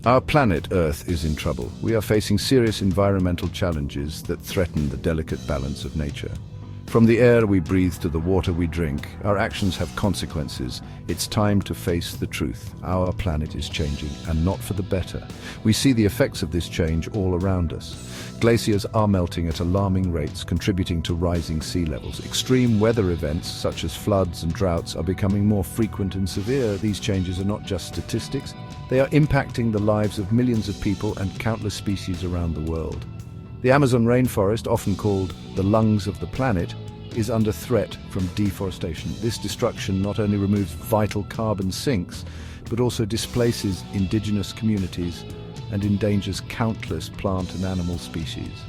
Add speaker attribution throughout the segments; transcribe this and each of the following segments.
Speaker 1: Our planet Earth is in trouble. We are facing serious environmental challenges that threaten the delicate balance of nature. From the air we breathe to the water we drink, our actions have consequences. It's time to face the truth. Our planet is changing, and not for the better. We see the effects of this change all around us. Glaciers are melting at alarming rates, contributing to rising sea levels. Extreme weather events, such as floods and droughts, are becoming more frequent and severe. These changes are not just statistics. They are impacting the lives of millions of people and countless species around the world. The Amazon rainforest, often called the lungs of the planet, is under threat from deforestation. This destruction not only removes vital carbon sinks, but also displaces indigenous communities and endangers countless plant and animal species.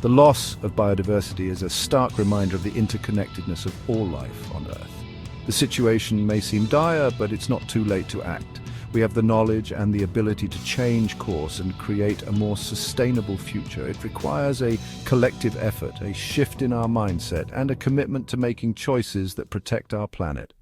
Speaker 1: The loss of biodiversity is a stark reminder of the interconnectedness of all life on Earth. The situation may seem dire, but it's not too late to act. We have the knowledge and the ability to change course and create a more sustainable future. It requires a collective effort, a shift in our mindset, and a commitment to making choices that protect our planet.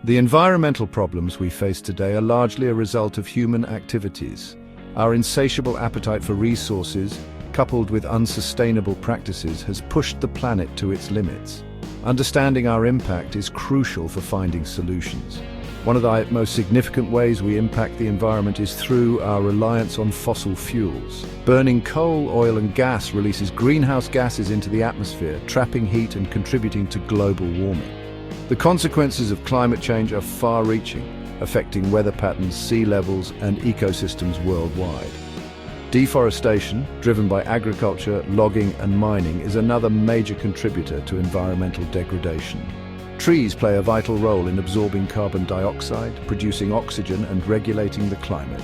Speaker 1: The environmental problems we face today are largely a result of human activities. Our insatiable appetite for resources, coupled with unsustainable practices, has pushed the planet to its limits. Understanding our impact is crucial for finding solutions. One of the most significant ways we impact the environment is through our reliance on fossil fuels. Burning coal, oil and gas releases greenhouse gases into the atmosphere, trapping heat and contributing to global warming. The consequences of climate change are far-reaching, affecting weather patterns, sea levels and ecosystems worldwide. Deforestation, driven by agriculture, logging and mining, is another major contributor to environmental degradation. Trees play a vital role in absorbing carbon dioxide, producing oxygen and regulating the climate.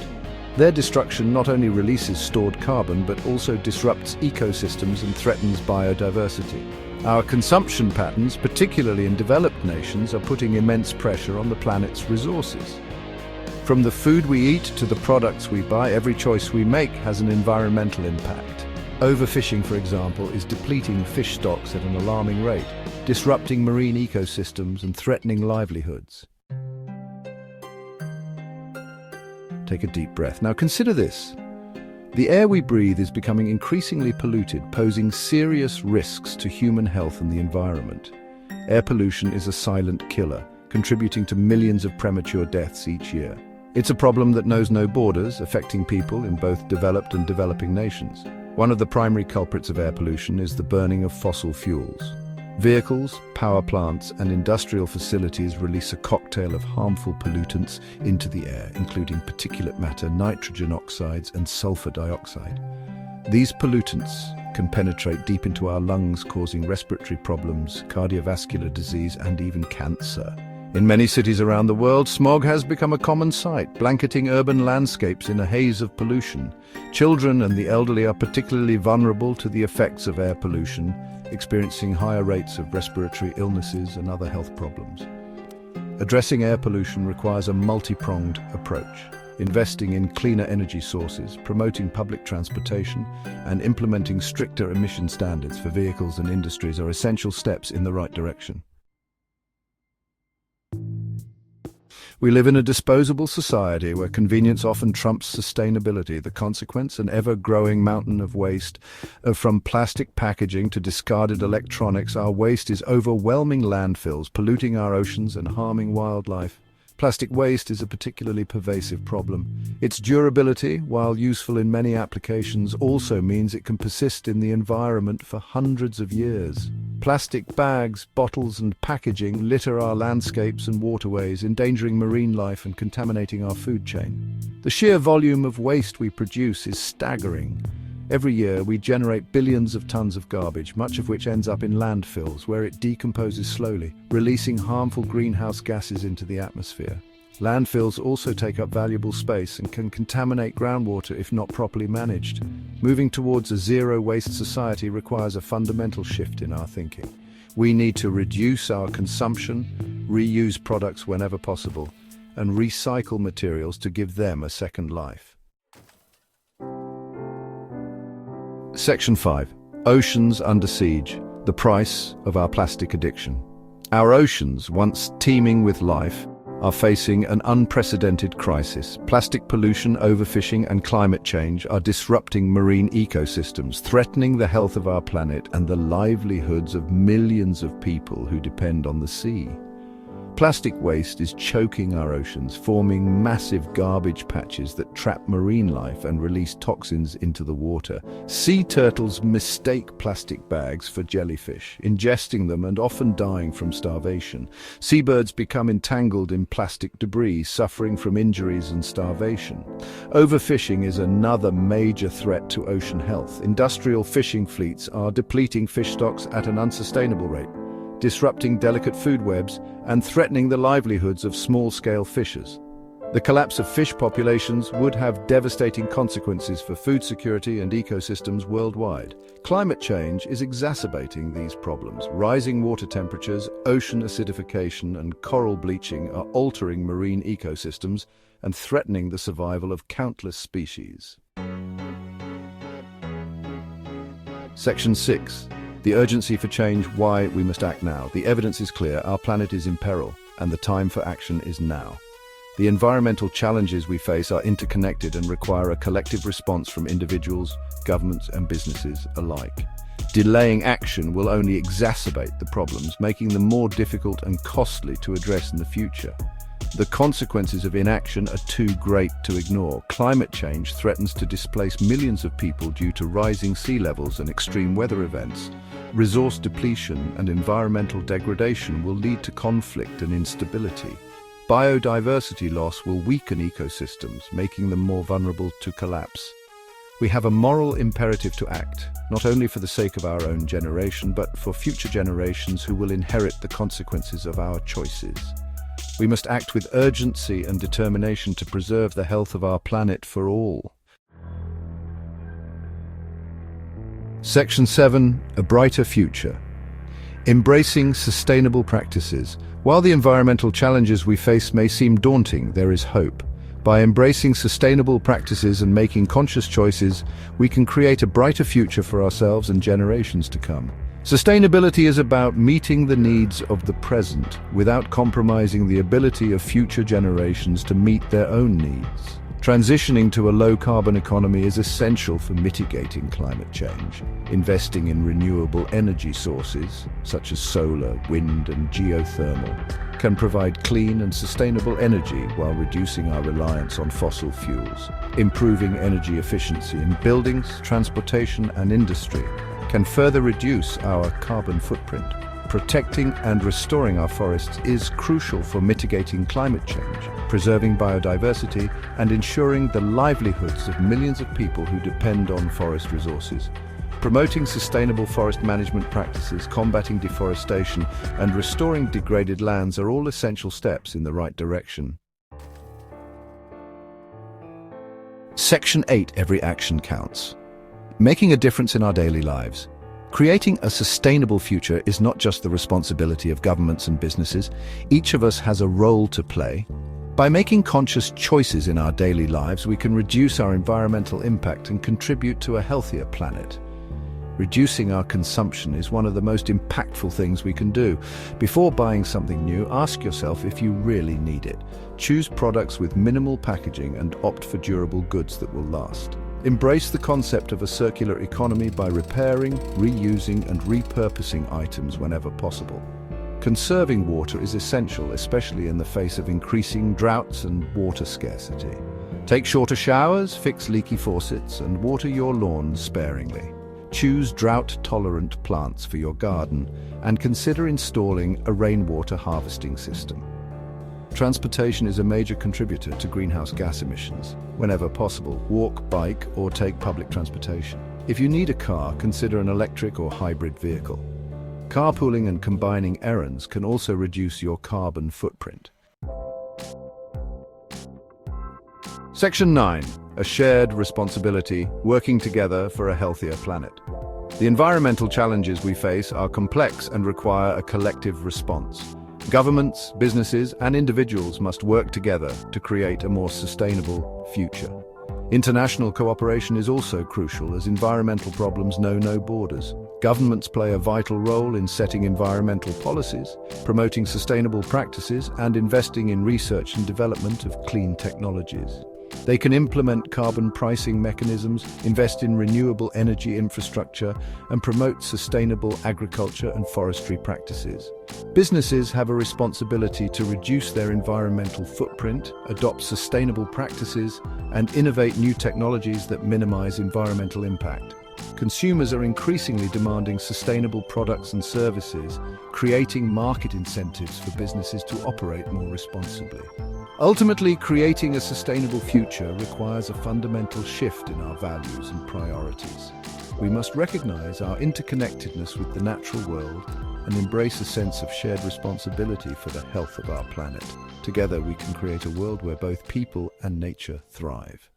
Speaker 1: Their destruction not only releases stored carbon but also disrupts ecosystems and threatens biodiversity. Our consumption patterns, particularly in developed nations, are putting immense pressure on the planet's resources. From the food we eat to the products we buy, every choice we make has an environmental impact. Overfishing, for example, is depleting fish stocks at an alarming rate, disrupting marine ecosystems and threatening livelihoods. Take a deep breath. Now consider this. The air we breathe is becoming increasingly polluted, posing serious risks to human health and the environment. Air pollution is a silent killer, contributing to millions of premature deaths each year. It's a problem that knows no borders, affecting people in both developed and developing nations. One of the primary culprits of air pollution is the burning of fossil fuels. Vehicles, power plants, and industrial facilities release a cocktail of harmful pollutants into the air, including particulate matter, nitrogen oxides, and sulfur dioxide. These pollutants can penetrate deep into our lungs, causing respiratory problems, cardiovascular disease, and even cancer. In many cities around the world, smog has become a common sight, blanketing urban landscapes in a haze of pollution. Children and the elderly are particularly vulnerable to the effects of air pollution, experiencing higher rates of respiratory illnesses and other health problems. Addressing air pollution requires a multi-pronged approach. Investing in cleaner energy sources, promoting public transportation, and implementing stricter emission standards for vehicles and industries are essential steps in the right direction. We live in a disposable society where convenience often trumps sustainability. The consequence, an ever-growing mountain of waste. From plastic packaging to discarded electronics, our waste is overwhelming landfills, polluting our oceans and harming wildlife. Plastic waste is a particularly pervasive problem. Its durability, while useful in many applications, also means it can persist in the environment for hundreds of years. Plastic bags, bottles and packaging litter our landscapes and waterways, endangering marine life and contaminating our food chain. The sheer volume of waste we produce is staggering. Every year we generate billions of tons of garbage, much of which ends up in landfills, where it decomposes slowly, releasing harmful greenhouse gases into the atmosphere. Landfills also take up valuable space and can contaminate groundwater if not properly managed. Moving towards a zero-waste society requires a fundamental shift in our thinking. We need to reduce our consumption, reuse products whenever possible, and recycle materials to give them a second life. Section 5. Oceans under siege. The price of our plastic addiction. Our oceans, once teeming with life, are facing an unprecedented crisis. Plastic pollution, overfishing, and climate change are disrupting marine ecosystems, threatening the health of our planet and the livelihoods of millions of people who depend on the sea. Plastic waste is choking our oceans, forming massive garbage patches that trap marine life and release toxins into the water. Sea turtles mistake plastic bags for jellyfish, ingesting them and often dying from starvation. Seabirds become entangled in plastic debris, suffering from injuries and starvation. Overfishing is another major threat to ocean health. Industrial fishing fleets are depleting fish stocks at an unsustainable rate, disrupting delicate food webs and threatening the livelihoods of small-scale fishers. The collapse of fish populations would have devastating consequences for food security and ecosystems worldwide. Climate change is exacerbating these problems. Rising water temperatures, ocean acidification, and coral bleaching are altering marine ecosystems and threatening the survival of countless species. Section 6. The urgency for change, why we must act now. The evidence is clear, our planet is in peril, and the time for action is now. The environmental challenges we face are interconnected and require a collective response from individuals, governments, and businesses alike. Delaying action will only exacerbate the problems, making them more difficult and costly to address in the future. The consequences of inaction are too great to ignore. Climate change threatens to displace millions of people due to rising sea levels and extreme weather events. Resource depletion and environmental degradation will lead to conflict and instability. Biodiversity loss will weaken ecosystems, making them more vulnerable to collapse. We have a moral imperative to act, not only for the sake of our own generation, but for future generations who will inherit the consequences of our choices. We must act with urgency and determination to preserve the health of our planet for all. Section 7. A brighter future. Embracing sustainable practices. While the environmental challenges we face may seem daunting, there is hope. By embracing sustainable practices and making conscious choices, we can create a brighter future for ourselves and generations to come. Sustainability is about meeting the needs of the present without compromising the ability of future generations to meet their own needs. Transitioning to a low-carbon economy is essential for mitigating climate change. Investing in renewable energy sources, such as solar, wind, and geothermal, can provide clean and sustainable energy while reducing our reliance on fossil fuels. Improving energy efficiency in buildings, transportation, and industry can further reduce our carbon footprint. Protecting and restoring our forests is crucial for mitigating climate change, preserving biodiversity, and ensuring the livelihoods of millions of people who depend on forest resources. Promoting sustainable forest management practices, combating deforestation, and restoring degraded lands are all essential steps in the right direction. Section 8. Every action counts. Making a difference in our daily lives. Creating a sustainable future is not just the responsibility of governments and businesses. Each of us has a role to play. By making conscious choices in our daily lives, we can reduce our environmental impact and contribute to a healthier planet. Reducing our consumption is one of the most impactful things we can do. Before buying something new, ask yourself if you really need it. Choose products with minimal packaging and opt for durable goods that will last. Embrace the concept of a circular economy by repairing, reusing, and repurposing items whenever possible. Conserving water is essential, especially in the face of increasing droughts and water scarcity. Take shorter showers, fix leaky faucets, and water your lawn sparingly. Choose drought-tolerant plants for your garden and consider installing a rainwater harvesting system. Transportation is a major contributor to greenhouse gas emissions. Whenever possible, walk, bike, or take public transportation. If you need a car, consider an electric or hybrid vehicle. Carpooling and combining errands can also reduce your carbon footprint. Section 9. A shared responsibility, working together for a healthier planet. The environmental challenges we face are complex and require a collective response. Governments, businesses, and individuals must work together to create a more sustainable future. International cooperation is also crucial, as environmental problems know no borders. Governments play a vital role in setting environmental policies, promoting sustainable practices, and investing in research and development of clean technologies. They can implement carbon pricing mechanisms, invest in renewable energy infrastructure, and promote sustainable agriculture and forestry practices. Businesses have a responsibility to reduce their environmental footprint, adopt sustainable practices, and innovate new technologies that minimize environmental impact. Consumers are increasingly demanding sustainable products and services, creating market incentives for businesses to operate more responsibly. Ultimately, creating a sustainable future requires a fundamental shift in our values and priorities. We must recognize our interconnectedness with the natural world and embrace a sense of shared responsibility for the health of our planet. Together, we can create a world where both people and nature thrive.